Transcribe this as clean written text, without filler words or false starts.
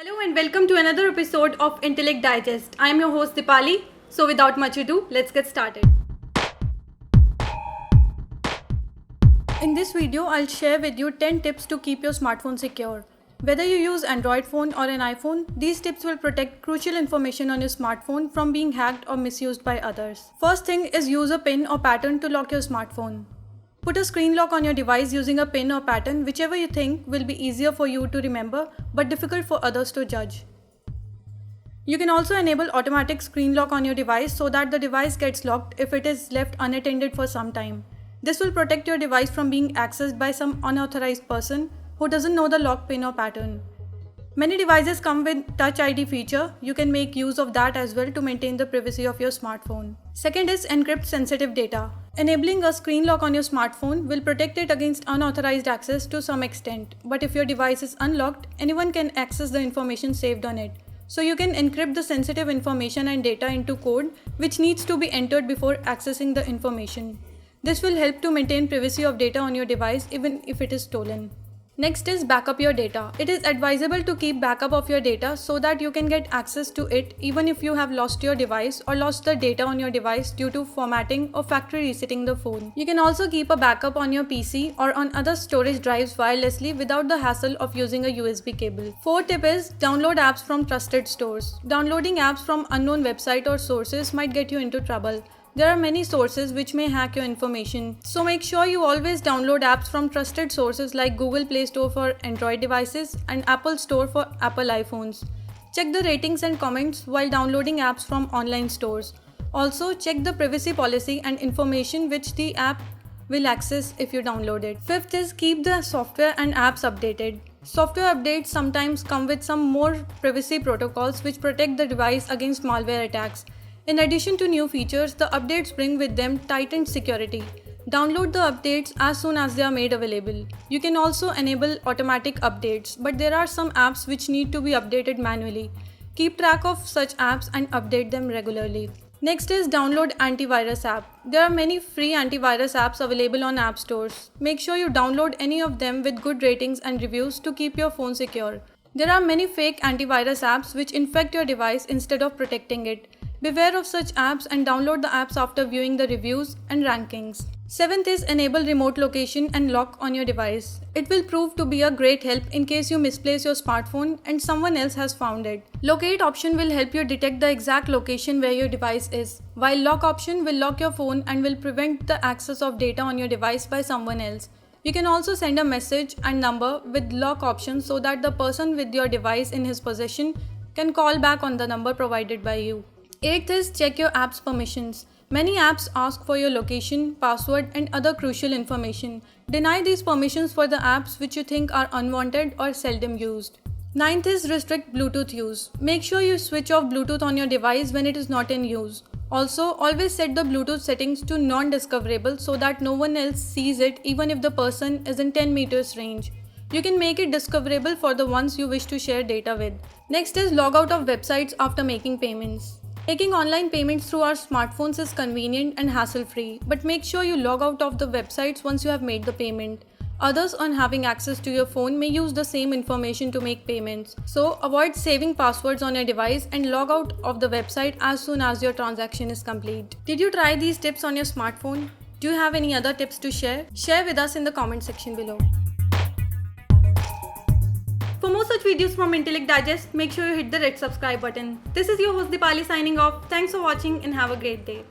Hello and welcome to another episode of Intellect Digest. I am your host Dipali. So without much ado, let's get started. In this video, I'll share with you 10 tips to keep your smartphone secure. Whether you use Android phone or an iPhone, these tips will protect crucial information on your smartphone from being hacked or misused by others. First thing is use a pin or pattern to lock your smartphone. Put a screen lock on your device using a pin or pattern, whichever you think will be easier for you to remember but difficult for others to judge. You can also enable automatic screen lock on your device so that the device gets locked if it is left unattended for some time. This will protect your device from being accessed by some unauthorized person who doesn't know the lock pin or pattern. Many devices come with Touch ID feature. You can make use of that as well to maintain the privacy of your smartphone. Second is encrypt sensitive data. Enabling a screen lock on your smartphone will protect it against unauthorized access to some extent. But if your device is unlocked, anyone can access the information saved on it. So you can encrypt the sensitive information and data into code which needs to be entered before accessing the information. This will help to maintain privacy of data on your device even if it is stolen. Next is backup your data. It is advisable to keep backup of your data so that you can get access to it even if you have lost your device or lost the data on your device due to formatting or factory resetting the phone. You can also keep a backup on your PC or on other storage drives wirelessly without the hassle of using a USB cable. Fourth tip is download apps from trusted stores. Downloading apps from unknown website or sources might get you into trouble. There are many sources which may hack your information. So make sure you always download apps from trusted sources like Google Play Store for Android devices and Apple Store for Apple iPhones. Check the ratings and comments while downloading apps from online stores. Also check the privacy policy and information which the app will access if you download it. Fifth is keep the software and apps updated. Software updates sometimes come with some more privacy protocols which protect the device against malware attacks. In addition to new features, the updates bring with them tightened security. Download the updates as soon as they are made available. You can also enable automatic updates, but there are some apps which need to be updated manually. Keep track of such apps and update them regularly. Next is download antivirus app. There are many free antivirus apps available on app stores. Make sure you download any of them with good ratings and reviews to keep your phone secure. There are many fake antivirus apps which infect your device instead of protecting it. Beware of such apps and download the apps after viewing the reviews and rankings. Seventh is enable remote location and lock on your device. It will prove to be a great help in case you misplace your smartphone and someone else has found it. Locate option will help you detect the exact location where your device is, while lock option will lock your phone and will prevent the access of data on your device by someone else. You can also send a message and number with lock option so that the person with your device in his possession can call back on the number provided by you. Eighth is check your app's permissions. Many apps ask for your location, password and other crucial information. Deny these permissions for the apps which you think are unwanted or seldom used. Ninth is restrict Bluetooth use. Make sure you switch off Bluetooth on your device when it is not in use. Also, always set the Bluetooth settings to non-discoverable so that no one else sees it even if the person is in 10 meters range. You can make it discoverable for the ones you wish to share data with. Next is log out of websites after making payments. Making online payments through our smartphones is convenient and hassle-free, but make sure you log out of the websites once you have made the payment. Others on having access to your phone may use the same information to make payments. So avoid saving passwords on your device and log out of the website as soon as your transaction is complete. Did you try these tips on your smartphone? Do you have any other tips to share? Share with us in the comment section below. For more such videos from Intellect Digest, make sure you hit the red subscribe button. This is your host Dipali signing off. Thanks for watching and have a great day.